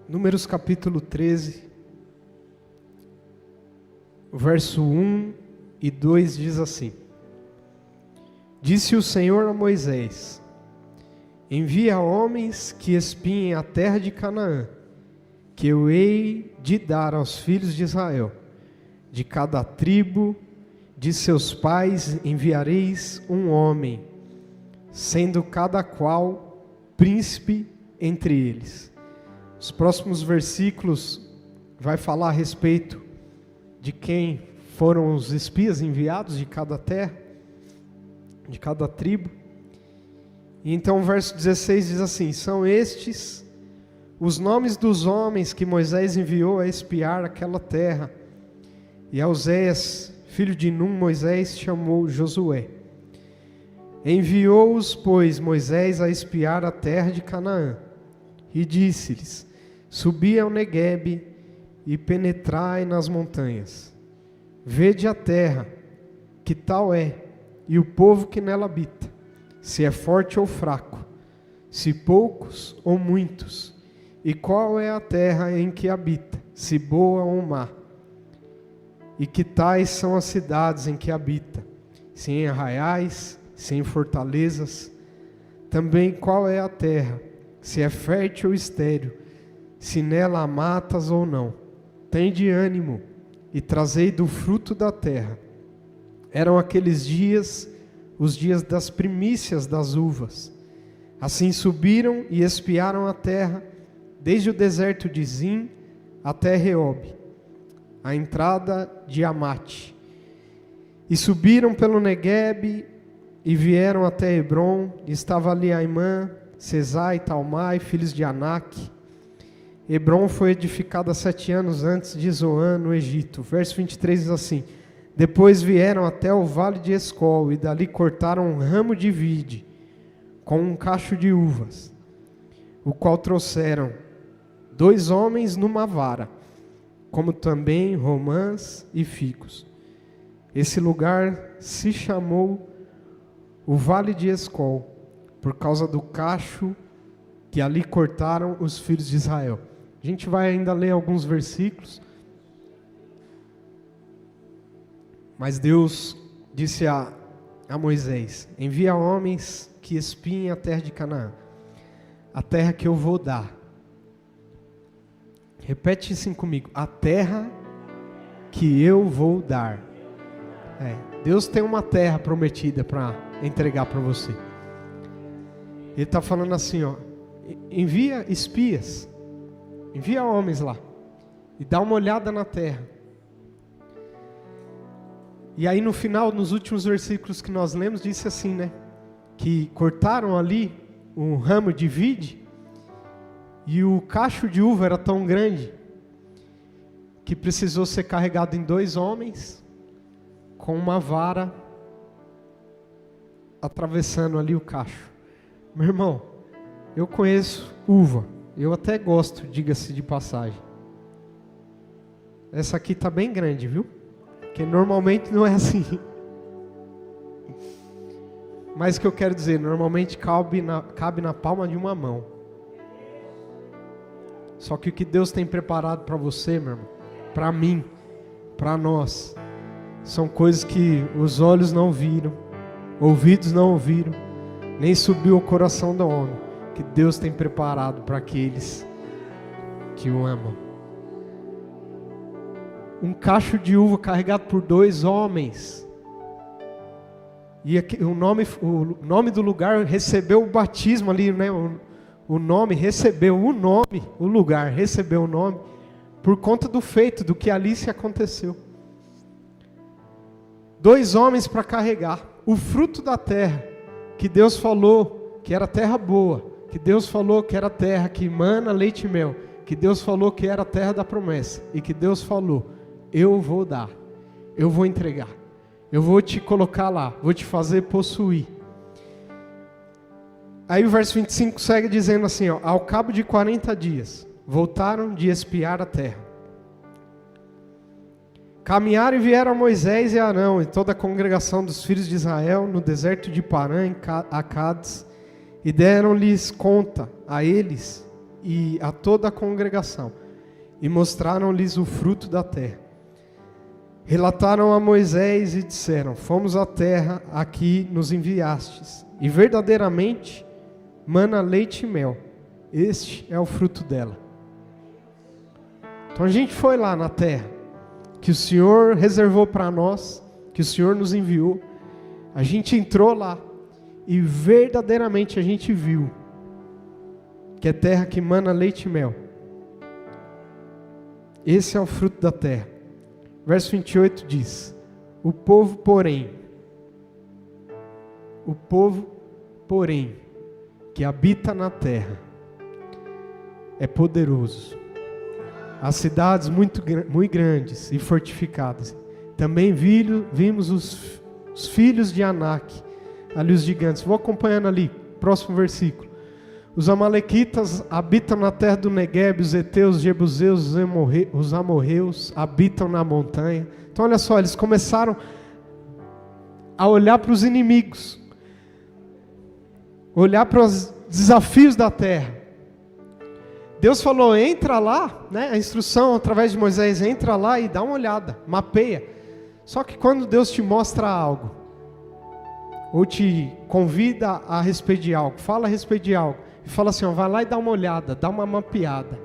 Números capítulo 13, verso 1 e 2 diz assim: Disse o Senhor a Moisés: Envia homens que espiem a terra de Canaã, que eu hei de dar aos filhos de Israel. De cada tribo de seus pais enviareis um homem, sendo cada qual príncipe entre eles. Os próximos versículos vai falar a respeito de quem foram os espias enviados de cada terra, de cada tribo. E então o verso 16 diz assim: São estes os nomes dos homens que Moisés enviou a espiar aquela terra. E a Oséias, filho de Num, Moisés chamou Josué. Enviou-os, pois, Moisés a espiar a terra de Canaã. E disse-lhes: Subi ao Neguebe e penetrai nas montanhas. Vede a terra, que tal é, e o povo que nela habita, se é forte ou fraco, se poucos ou muitos, e qual é a terra em que habita, se boa ou má, e que tais são as cidades em que habita, se em arraiais, se em fortalezas. Também qual é a terra, se é fértil ou estéril, se nela há matas ou não. Tende ânimo e trazei do fruto da terra. Eram aqueles dias, os dias das primícias das uvas. Assim subiram e espiaram a terra, desde o deserto de Zim até Reobe, a entrada de Amate. E subiram pelo Neguebe e vieram até Hebron. Estava ali Aimã, Sesai e Talmai, filhos de Anak. Hebron foi edificada 7 anos antes de Zoan, no Egito. Verso 23 diz assim: Depois vieram até o vale de Escol, e dali cortaram um ramo de vide, com um cacho de uvas, o qual trouxeram 2 homens numa vara, como também romãs e figos. Esse lugar se chamou o Vale de Escol, por causa do cacho que ali cortaram os filhos de Israel. A gente vai ainda ler alguns versículos. Mas Deus disse a Moisés: Envia homens que espiem a terra de Canaã, a terra que eu vou dar. Repete assim comigo: a terra que eu vou dar. Deus tem uma terra prometida para entregar para você. Ele está falando assim, envia espias, envia homens lá, e dá uma olhada na terra. E aí no final, nos últimos versículos que nós lemos, disse assim, né? Que cortaram ali um ramo de vide, e o cacho de uva era tão grande, que precisou ser carregado em 2 homens, com uma vara, atravessando ali o cacho. Meu irmão, eu conheço uva, eu até gosto, diga-se de passagem. Essa aqui está bem grande, viu? Porque normalmente não é assim. Mas o que eu quero dizer, normalmente cabe na palma de uma mão. Só que o que Deus tem preparado para você, meu irmão, para mim, para nós, são coisas que os olhos não viram, ouvidos não ouviram, nem subiu ao coração do homem, que Deus tem preparado para aqueles que o amam. Um cacho de uva carregado por 2 homens. E aqui, o nome do lugar recebeu o batismo ali, né? O nome recebeu o nome, o lugar recebeu o nome por conta do feito, do que ali se aconteceu. 2 homens para carregar o fruto da terra, que Deus falou que era terra boa, que Deus falou que era terra que mana leite e mel, que Deus falou que era a terra da promessa, e que Deus falou: eu vou dar, eu vou entregar, eu vou te colocar lá, vou te fazer possuir. Aí o verso 25 segue dizendo assim, ao cabo de 40 dias, voltaram de espiar a terra. Caminharam e vieram a Moisés e a Arão e toda a congregação dos filhos de Israel no deserto de Parã, a Cádiz, e deram-lhes conta a eles e a toda a congregação, e mostraram-lhes o fruto da terra. Relataram a Moisés e disseram: fomos à terra a que nos enviastes, e verdadeiramente mana leite e mel. Este é o fruto dela. Então a gente foi lá na terra que o Senhor reservou para nós, que o Senhor nos enviou. A gente entrou lá e verdadeiramente a gente viu que é terra que mana leite e mel. Esse é o fruto da terra. Verso 28 diz: o povo, porém, que habita na terra, é poderoso. As cidades muito grandes e fortificadas. Também vimos os filhos de Anak, ali os gigantes. Vou acompanhando ali, próximo versículo. Os amalequitas habitam na terra do Negueb, os heteus, os jebuseus, os amorreus habitam na montanha. Então olha só, eles começaram a olhar para os inimigos, olhar para os desafios da terra. Deus falou: entra lá, né? A instrução através de Moisés: entra lá e dá uma olhada, mapeia. Só que quando Deus te mostra algo, ou te convida a respeito de algo, fala a respeito de algo, e fala assim: ó, vai lá e dá uma olhada, dá uma mapeada.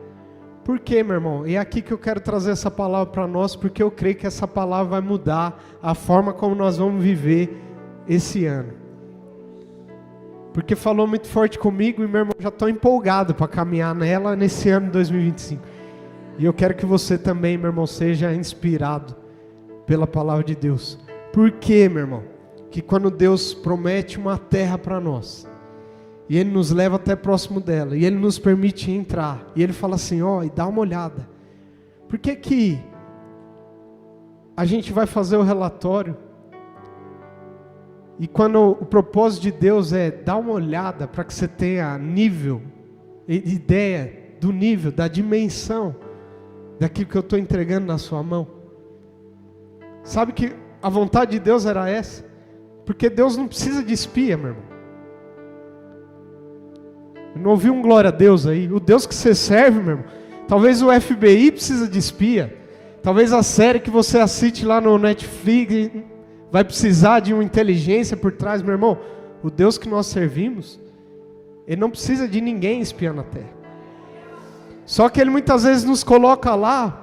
Por quê, meu irmão? E é aqui que eu quero trazer essa palavra para nós, porque eu creio que essa palavra vai mudar a forma como nós vamos viver esse ano. Porque falou muito forte comigo e, meu irmão, já estou empolgado para caminhar nela nesse ano de 2025. E eu quero que você também, meu irmão, seja inspirado pela palavra de Deus. Por quê, meu irmão? Que quando Deus promete uma terra para nós, e Ele nos leva até próximo dela, e Ele nos permite entrar, e Ele fala assim: ó, e dá uma olhada. Por que que a gente vai fazer o relatório, e quando o propósito de Deus é dar uma olhada para que você tenha nível, ideia do nível, da dimensão daquilo que eu estou entregando na sua mão? Sabe que a vontade de Deus era essa? Porque Deus não precisa de espia, meu irmão. Eu não ouvi um glória a Deus aí? O Deus que você serve, meu irmão, talvez o FBI precisa de espia. Talvez a série que você assiste lá no Netflix vai precisar de uma inteligência por trás, meu irmão. O Deus que nós servimos, Ele não precisa de ninguém espiando a terra. Só que Ele muitas vezes nos coloca lá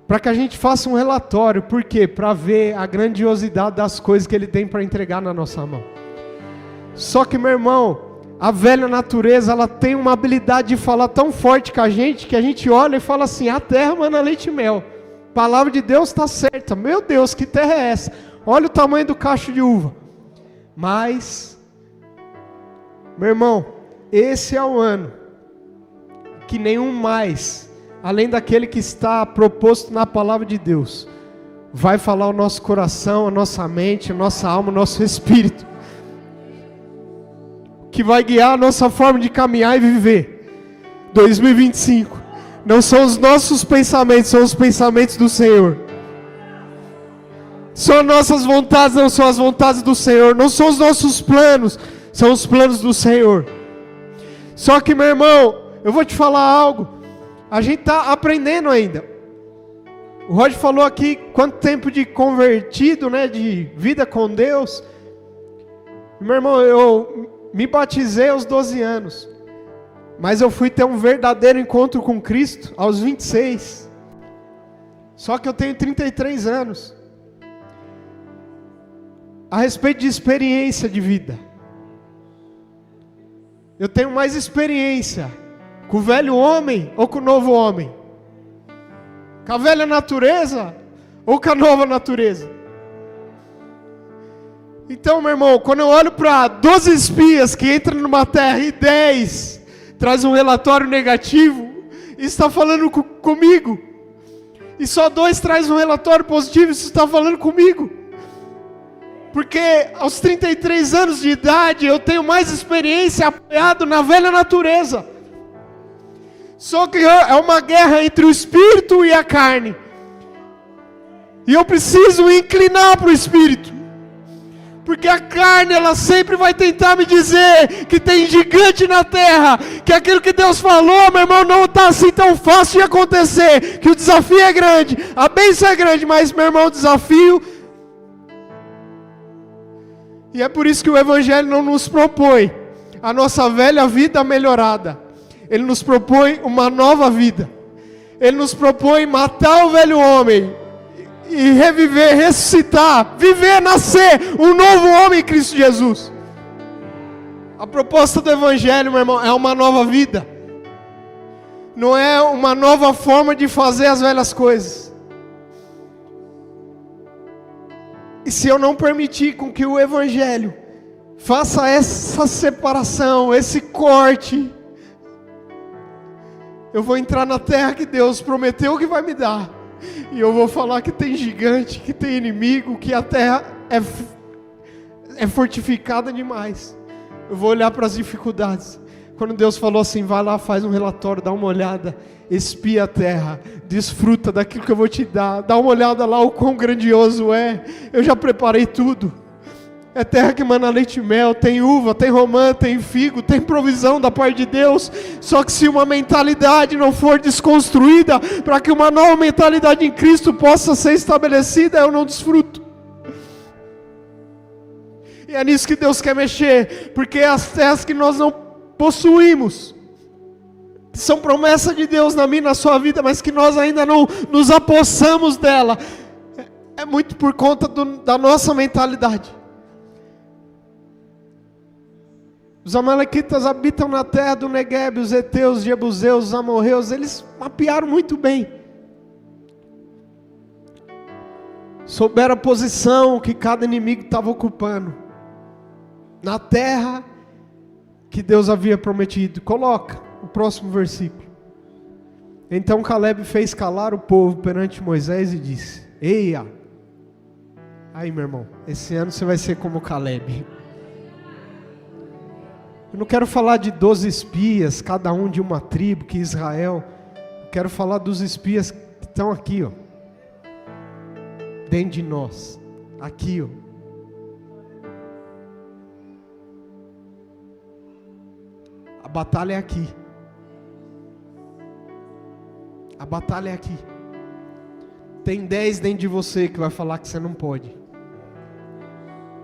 para que a gente faça um relatório. Por quê? Para ver a grandiosidade das coisas que Ele tem para entregar na nossa mão. Só que, meu irmão, a velha natureza, ela tem uma habilidade de falar tão forte com a gente, que a gente olha e fala assim: a terra mana leite e mel. A palavra de Deus está certa. Meu Deus, que terra é essa? Olha o tamanho do cacho de uva. Mas, meu irmão, esse é o ano que nenhum mais, além daquele que está proposto na palavra de Deus, vai falar o nosso coração, a nossa mente, a nossa alma, o nosso espírito, que vai guiar a nossa forma de caminhar e viver. 2025 não são os nossos pensamentos, são os pensamentos do Senhor. São nossas vontades, não são as vontades do Senhor. Não são os nossos planos, são os planos do Senhor. Só que, meu irmão, eu vou te falar algo. A gente está aprendendo ainda. O Roger falou aqui quanto tempo de convertido, né, de vida com Deus. Meu irmão, eu me batizei aos 12 anos. Mas eu fui ter um verdadeiro encontro com Cristo aos 26. Só que eu tenho 33 anos. A respeito de experiência de vida, eu tenho mais experiência com o velho homem ou com o novo homem? Com a velha natureza ou com a nova natureza? Então, meu irmão, quando eu olho para 12 espias que entram numa terra e 10 traz um relatório negativo, isso está falando comigo. E só 2 traz um relatório positivo, isso está falando comigo. Porque aos 33 anos de idade eu tenho mais experiência apoiado na velha natureza. Só que é uma guerra entre o espírito e a carne. E eu preciso inclinar para o espírito. Porque a carne, ela sempre vai tentar me dizer que tem gigante na terra, que aquilo que Deus falou, meu irmão, não está assim tão fácil de acontecer, que o desafio é grande, a bênção é grande, mas, meu irmão, o desafio... E é por isso que o Evangelho não nos propõe a nossa velha vida melhorada. Ele nos propõe uma nova vida. Ele nos propõe matar o velho homem e reviver, ressuscitar, viver, nascer um novo homem em Cristo Jesus. A proposta do Evangelho, meu irmão, é uma nova vida. Não é uma nova forma de fazer as velhas coisas. E se eu não permitir com que o Evangelho faça essa separação, esse corte, eu vou entrar na terra que Deus prometeu que vai me dar, e eu vou falar que tem gigante, que tem inimigo, que a terra é fortificada demais. Eu vou olhar para as dificuldades. Quando Deus falou assim, vai lá, faz um relatório, dá uma olhada, espia a terra, desfruta daquilo que eu vou te dar, dá uma olhada lá o quão grandioso é, eu já preparei tudo. É terra que emana leite e mel, tem uva, tem romã, tem figo, tem provisão da parte de Deus. Só que se uma mentalidade não for desconstruída, para que uma nova mentalidade em Cristo possa ser estabelecida, eu não desfruto. E é nisso que Deus quer mexer, porque as terras que nós não possuímos, que são promessa de Deus na minha e na sua vida, mas que nós ainda não nos apossamos dela, é muito por conta da nossa mentalidade. Os amalequitas habitam na terra do Negueb, os heteus, os jebuseus, os amorreus, eles mapearam muito bem. Souberam a posição que cada inimigo estava ocupando na terra que Deus havia prometido. Coloca o próximo versículo. Então Caleb fez calar o povo perante Moisés e disse: Eia, aí meu irmão, esse ano você vai ser como Caleb. Eu não quero falar de 12 espias, cada um de uma tribo, que Israel. Eu quero falar dos espias que estão aqui, ó, dentro de nós, aqui, ó. A batalha é aqui. A batalha é aqui. Tem 10 dentro de você que vai falar que você não pode.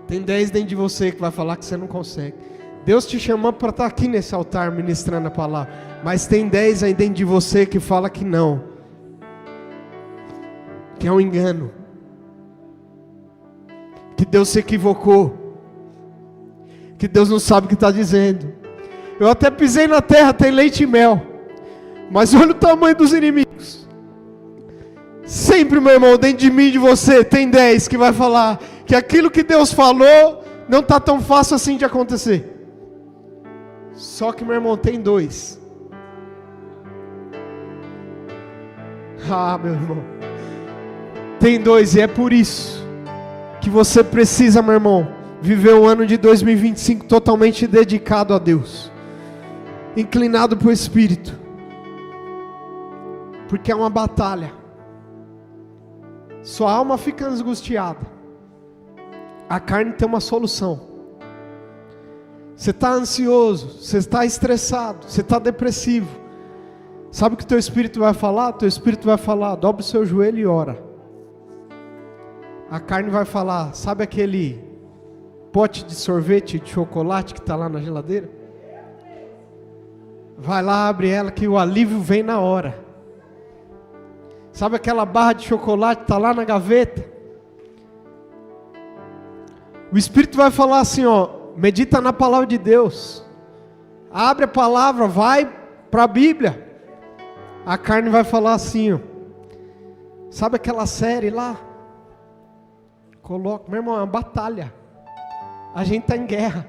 Tem 10 dentro de você que vai falar que você não consegue. Deus te chamou para estar aqui nesse altar ministrando a palavra, mas tem 10 aí dentro de você que fala que não, que é um engano, que Deus se equivocou, que Deus não sabe o que está dizendo. Eu até pisei na terra, tem leite e mel, mas olha o tamanho dos inimigos. Sempre, meu irmão, dentro de mim e de você tem 10 que vai falar que aquilo que Deus falou não está tão fácil assim de acontecer. Só que, meu irmão, tem 2. Ah, meu irmão, tem 2, e é por isso que você precisa, meu irmão, viver o ano de 2025 totalmente dedicado a Deus, inclinado para o Espírito, porque é uma batalha. Sua alma fica angustiada, a carne tem uma solução. Você está ansioso, você está estressado, você está depressivo. Sabe o que teu espírito vai falar? Teu espírito vai falar: dobre o seu joelho e ora. A carne vai falar: sabe aquele pote de sorvete de chocolate que está lá na geladeira? Vai lá, abre ela que o alívio vem na hora. Sabe aquela barra de chocolate que está lá na gaveta? O espírito vai falar assim, ó: medita na palavra de Deus, abre a palavra, vai para a Bíblia. A carne vai falar assim, ó: sabe aquela série lá? Coloca, meu irmão, é uma batalha. A gente está em guerra.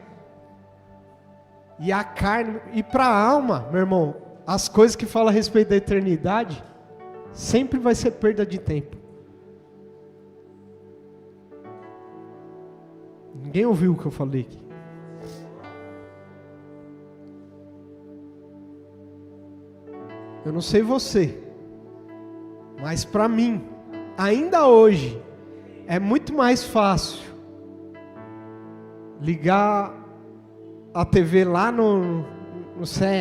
E a carne, e para a alma, meu irmão, as coisas que falam a respeito da eternidade, sempre vai ser perda de tempo. Ninguém ouviu o que eu falei aqui. Eu não sei você, mas para mim, ainda hoje, é muito mais fácil ligar a TV lá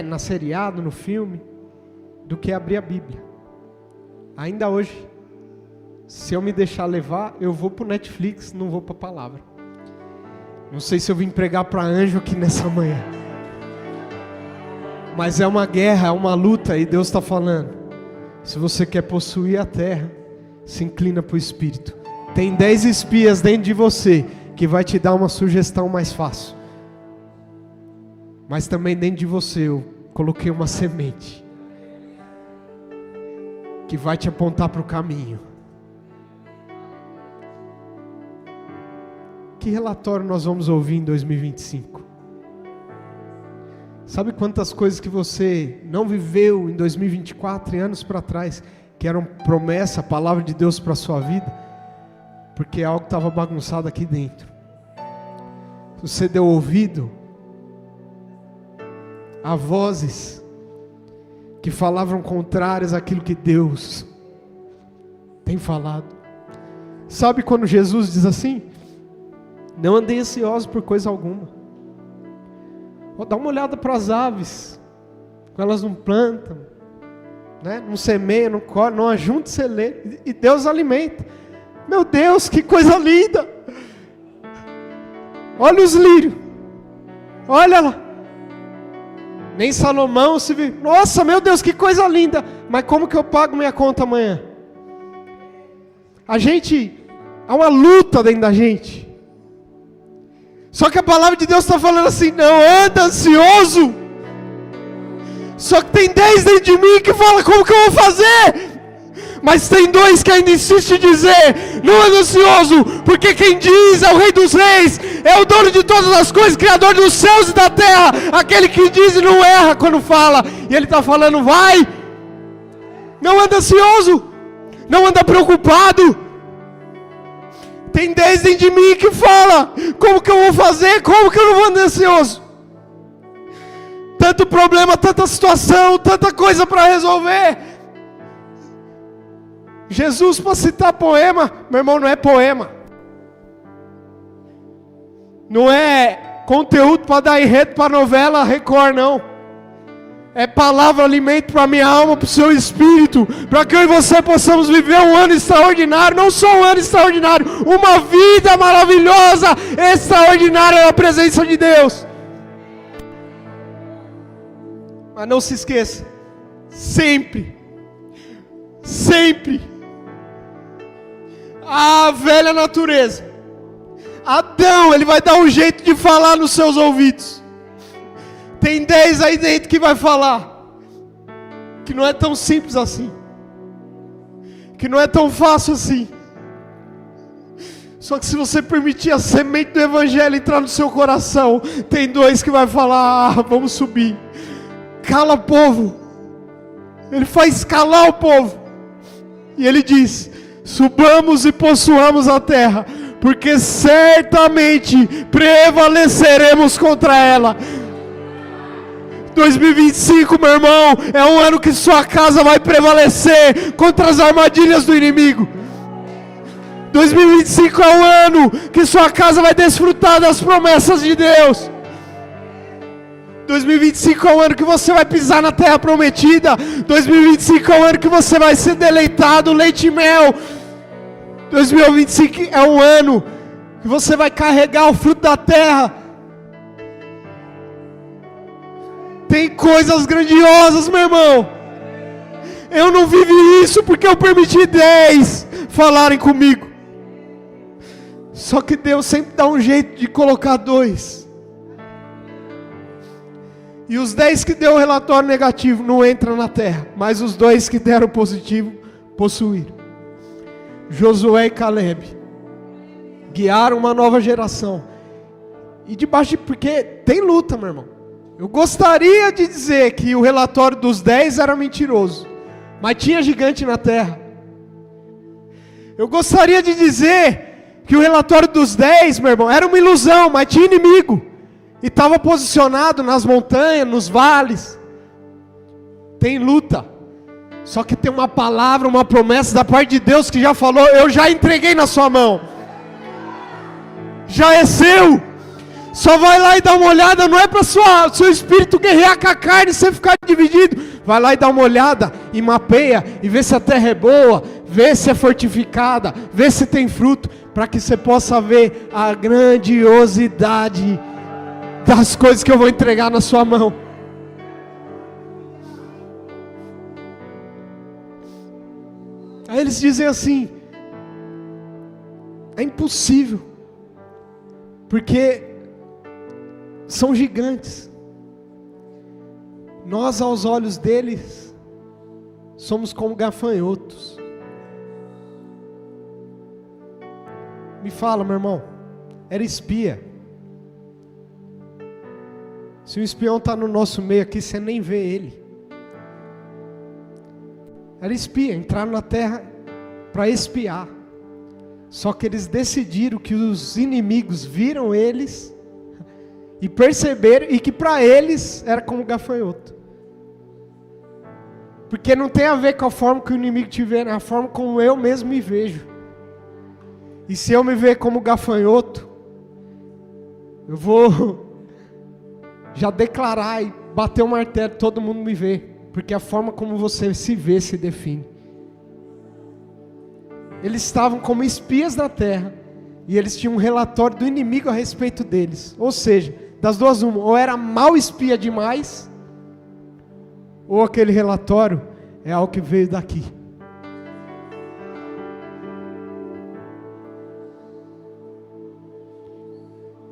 na seriado, no filme, do que abrir a Bíblia. Ainda hoje, se eu me deixar levar, eu vou para o Netflix, não vou para a palavra. Não sei se eu vim pregar para anjo aqui nessa manhã. Mas é uma guerra, é uma luta, e Deus está falando. Se você quer possuir a terra, se inclina para o Espírito. Tem 10 espias dentro de você, que vai te dar uma sugestão mais fácil. Mas também dentro de você eu coloquei uma semente, que vai te apontar para o caminho. Que relatório nós vamos ouvir em 2025? Sabe quantas coisas que você não viveu em 2024 e anos para trás, que eram promessa, a palavra de Deus para a sua vida, porque algo estava bagunçado aqui dentro. Você deu ouvido a vozes que falavam contrárias àquilo que Deus tem falado. Sabe quando Jesus diz assim? Não andem ansiosos por coisa alguma. Dá uma olhada para as aves, elas não plantam, né? Não semeiam, não colhem, não ajuntam celeiro, e Deus alimenta. Meu Deus, que coisa linda! Olha os lírios, olha lá. Nem Salomão se viu. Nossa, meu Deus, que coisa linda! Mas como que eu pago minha conta amanhã? Há uma luta dentro da gente. Só que a palavra de Deus está falando assim: não anda ansioso. Só que tem 10 dentro de mim que fala: como que eu vou fazer? Mas tem 2 que ainda insistem em dizer: não anda ansioso, porque quem diz é o Rei dos Reis, é o dono de todas as coisas, Criador dos céus e da terra, aquele que diz e não erra quando fala. E ele está falando: vai, não anda ansioso, não anda preocupado. Tem 10 dentro de mim que fala: como que eu vou fazer? Como que eu não vou andar ansioso? Tanto problema, tanta situação, tanta coisa para resolver. Jesus, para citar poema, meu irmão, não é poema. Não é conteúdo para dar enredo para novela Record, não. É palavra, alimento para a minha alma, para o seu espírito, para que eu e você possamos viver um ano extraordinário, não só um ano extraordinário, uma vida maravilhosa, extraordinária na presença de Deus. Mas não se esqueça, sempre, a velha natureza, Adão, ele vai dar um jeito de falar nos seus ouvidos. Tem 10 aí dentro que vai falar que não é tão simples assim, que não é tão fácil assim. Só que se você permitir a semente do Evangelho entrar no seu coração, tem 2 que vai falar: vamos subir. Cala o povo. Ele faz calar o povo. E ele diz: subamos e possuamos a terra, porque certamente prevaleceremos contra ela. 2025, meu irmão, é um ano que sua casa vai prevalecer contra as armadilhas do inimigo. 2025 é um ano que sua casa vai desfrutar das promessas de Deus. 2025 é um ano que você vai pisar na terra prometida. 2025 é um ano que você vai ser deleitado, leite e mel. 2025 é um ano que você vai carregar o fruto da terra. Tem coisas grandiosas, meu irmão. Eu não vivi isso porque eu permiti 10 falarem comigo. Só que Deus sempre dá um jeito de colocar 2. E os 10 que deu o relatório negativo não entram na terra, mas os 2 que deram positivo possuíram. Josué e Caleb guiaram uma nova geração. E porque tem luta, meu irmão. Eu gostaria de dizer que o relatório dos 10 era mentiroso, mas tinha gigante na terra. Eu gostaria de dizer que o relatório dos 10, meu irmão, era uma ilusão, mas tinha inimigo. E estava posicionado nas montanhas, nos vales. Tem luta. Só que tem uma palavra, uma promessa da parte de Deus que já falou: eu já entreguei na sua mão. Já é seu. Só vai lá e dá uma olhada, não é para seu espírito guerrear com a carne e você ficar dividido. Vai lá e dá uma olhada e mapeia e vê se a terra é boa, vê se é fortificada, vê se tem fruto, para que você possa ver a grandiosidade das coisas que eu vou entregar na sua mão. Aí eles dizem assim: é impossível, porque são gigantes. Nós, aos olhos deles, somos como gafanhotos. Me fala, meu irmão, era espia. Se o espião está no nosso meio aqui, você nem vê ele. Era espia, entraram na terra para espiar. Só que eles decidiram que os inimigos viram eles e perceberam, e que para eles era como gafanhoto. Porque não tem a ver com a forma que o inimigo te vê, é a forma como eu mesmo me vejo. E se eu me ver como gafanhoto, eu vou já declarar e bater o martelo, todo mundo me vê. Porque a forma como você se vê se define. Eles estavam como espias na terra, e eles tinham um relatório do inimigo a respeito deles. Ou seja, das duas uma, ou era mau espia demais, ou aquele relatório é algo que veio daqui.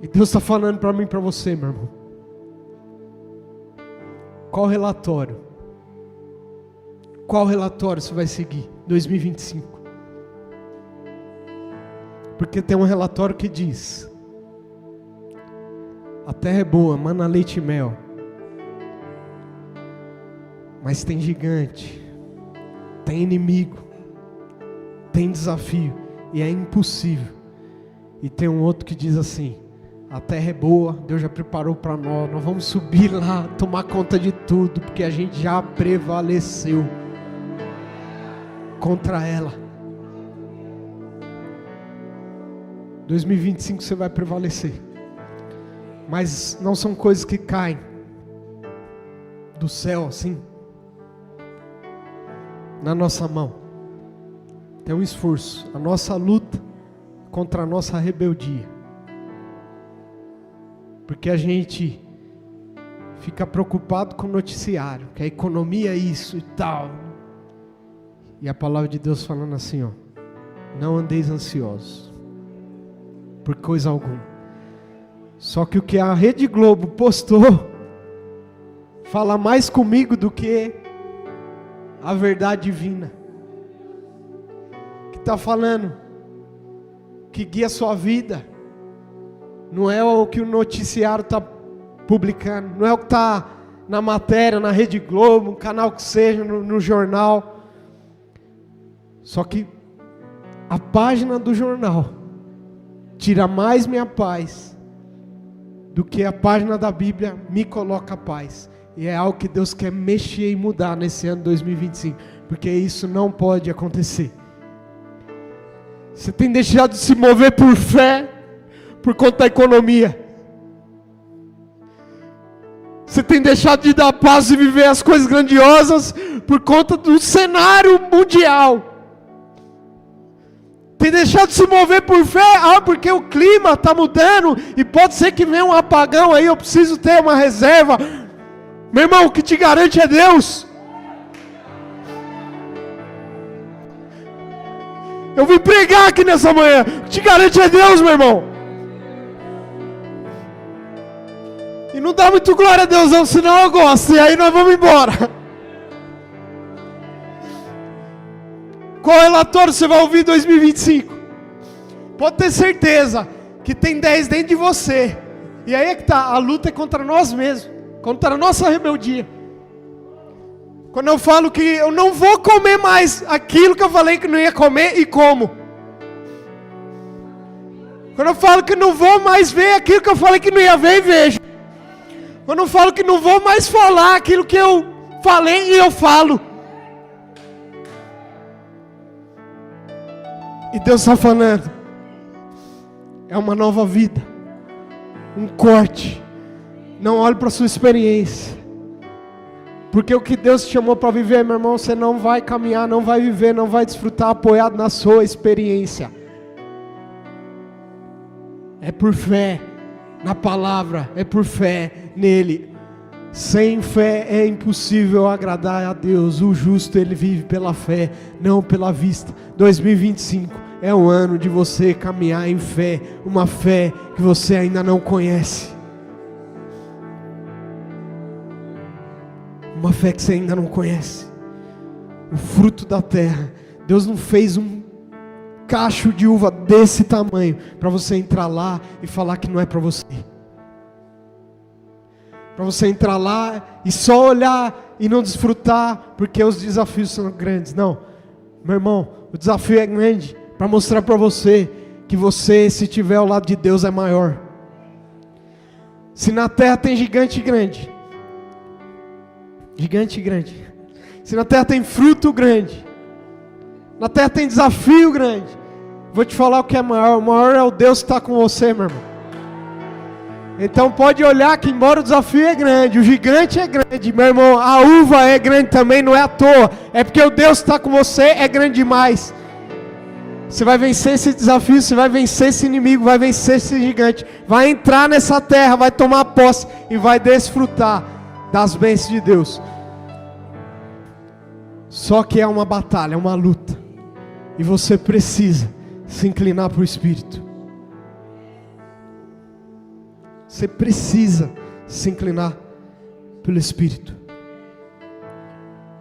E Deus está falando para mim e para você, meu irmão. Qual relatório? Qual relatório você vai seguir? 2025. Porque tem um relatório que diz: a terra é boa, mana leite e mel. Mas tem gigante, tem inimigo, tem desafio, e é impossível. E tem um outro que diz assim: a terra é boa, Deus já preparou para nós vamos subir lá, tomar conta de tudo, porque a gente já prevaleceu contra ela. 2025 você vai prevalecer. Mas não são coisas que caem do céu assim na nossa mão. Tem um esforço, a nossa luta contra a nossa rebeldia. Porque a gente fica preocupado com o noticiário, que a economia é isso e tal. E a palavra de Deus falando assim, ó: não andeis ansiosos por coisa alguma. Só que o que a Rede Globo postou fala mais comigo do que a verdade divina, que está falando que guia a sua vida. Não é o que o noticiário está publicando, não é o que está na matéria, na Rede Globo, no canal que seja, no jornal. Só que a página do jornal tira mais minha paz do que a página da Bíblia me coloca paz. E é algo que Deus quer mexer e mudar nesse ano 2025, porque isso não pode acontecer. Você tem deixado de se mover por fé por conta da economia. Você tem deixado de dar paz e viver as coisas grandiosas por conta do cenário mundial. Tem deixado de se mover por fé, porque o clima está mudando e pode ser que venha um apagão aí, eu preciso ter uma reserva. Meu irmão, o que te garante é Deus. Eu vim pregar aqui nessa manhã, o que te garante é Deus, meu irmão. E não dá muito glória a Deus não, senão eu gosto, e aí nós vamos embora. Qual relatório você vai ouvir em 2025? Pode ter certeza que tem 10 dentro de você. E aí é que está, a luta é contra nós mesmos, contra a nossa rebeldia. Quando eu falo que eu não vou comer mais aquilo que eu falei que não ia comer, e como. Quando eu falo que não vou mais ver aquilo que eu falei que não ia ver, e vejo. Quando eu falo que não vou mais falar aquilo que eu falei, e eu falo. E Deus está falando: é uma nova vida, um corte. Não olhe para a sua experiência. Porque o que Deus te chamou para viver, meu irmão, você não vai caminhar, não vai viver, não vai desfrutar apoiado na sua experiência. É por fé na palavra, é por fé nele. Sem fé é impossível agradar a Deus. O justo, ele vive pela fé, não pela vista. 2025 é o ano de você caminhar em fé, uma fé que você ainda não conhece. Uma fé que você ainda não conhece. O fruto da terra. Deus não fez um cacho de uva desse tamanho para você entrar lá e falar que não é para você. Para você entrar lá e só olhar e não desfrutar porque os desafios são grandes. Não, meu irmão, o desafio é grande para mostrar para você que você, se estiver ao lado de Deus, é maior. Se na terra tem gigante grande, se na terra tem fruto grande, na terra tem desafio grande, vou te falar o que é maior. O maior é o Deus que está com você, meu irmão. Então pode olhar que embora o desafio é grande, o gigante é grande, meu irmão, a uva é grande também, não é à toa, é porque o Deus que está com você é grande demais. Você vai vencer esse desafio, você vai vencer esse inimigo, vai vencer esse gigante, vai entrar nessa terra, vai tomar posse e vai desfrutar das bênçãos de Deus. Só que é uma batalha, é uma luta, e você precisa se inclinar para o Espírito. Você precisa se inclinar pelo Espírito.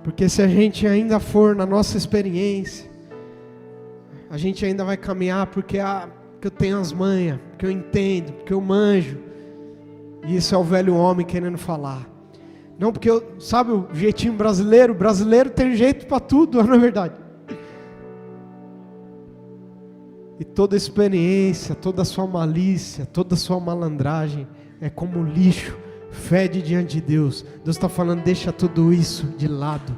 Porque se a gente ainda for na nossa experiência, a gente ainda vai caminhar porque eu tenho as manhas, porque eu entendo, porque eu manjo. E isso é o velho homem querendo falar. Não, porque sabe o jeitinho brasileiro? O brasileiro tem jeito para tudo, não é verdade? E toda experiência, toda a sua malícia, toda a sua malandragem é como lixo, fede diante de Deus. Deus está falando, deixa tudo isso de lado.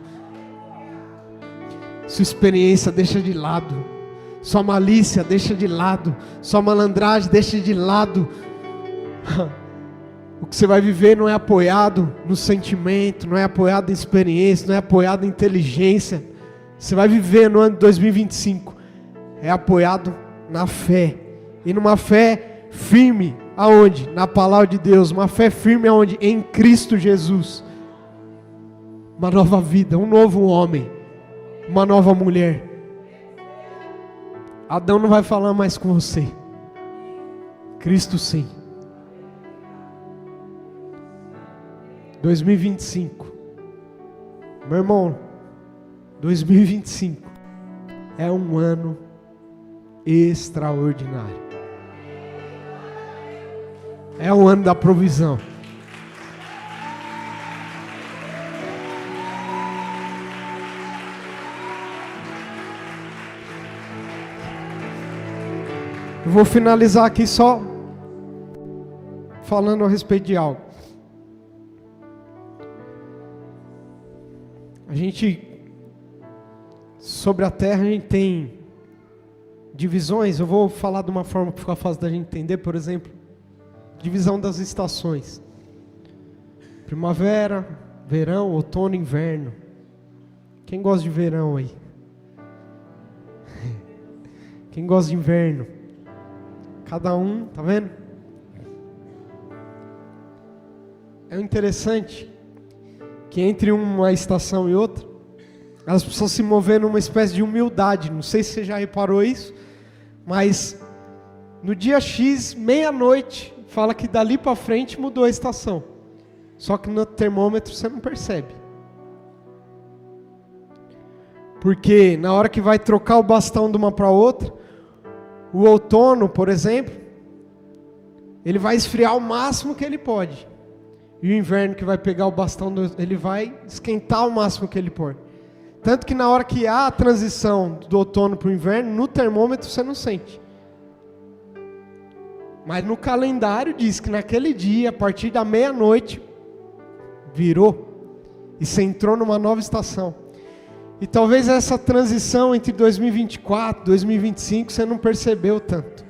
Sua experiência deixa de lado. Sua malícia deixa de lado. Sua malandragem deixa de lado. O que você vai viver não é apoiado no sentimento, não é apoiado em experiência, não é apoiado em inteligência. Você vai viver no ano de 2025. É apoiado na fé. E numa fé firme. Aonde? Na palavra de Deus. Uma fé firme aonde? Em Cristo Jesus. Uma nova vida, um novo homem. Uma nova mulher. Adão não vai falar mais com você. Cristo sim. 2025. Meu irmão, 2025 é um ano extraordinário. É o ano da provisão. Eu vou finalizar aqui só falando a respeito de algo. A gente, sobre a terra, a gente tem divisões. Eu vou falar de uma forma que fica fácil da gente entender. Por exemplo, divisão das estações: primavera, verão, outono, inverno. Quem gosta de verão aí? Quem gosta de inverno? Cada um, tá vendo? É interessante que entre uma estação e outra, elas precisam se mover numa espécie de humildade. Não sei se você já reparou isso, mas no dia X, meia-noite, fala que dali para frente mudou a estação. Só que no termômetro você não percebe. Porque na hora que vai trocar o bastão de uma para outra, o outono, por exemplo, ele vai esfriar o máximo que ele pode. E o inverno, que vai pegar o bastão, ele vai esquentar o máximo que ele pode. Tanto que na hora que há a transição do outono para o inverno, no termômetro você não sente. Mas no calendário diz que naquele dia, a partir da meia-noite, virou. E você entrou numa nova estação. E talvez essa transição entre 2024 e 2025 você não percebeu tanto.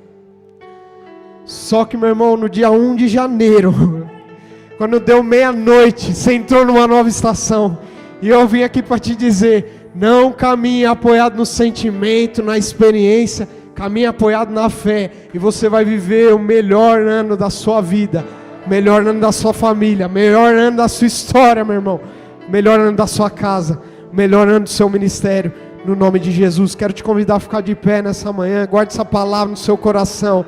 Só que, meu irmão, no dia 1 de janeiro, quando deu meia-noite, você entrou numa nova estação. E eu vim aqui para te dizer, não caminhe apoiado no sentimento, na experiência, caminhe apoiado na fé. E você vai viver o melhor ano da sua vida, o melhor ano da sua família, o melhor ano da sua história, meu irmão. O melhor ano da sua casa, o melhor ano do seu ministério. No nome de Jesus, quero te convidar a ficar de pé nessa manhã. Guarde essa palavra no seu coração.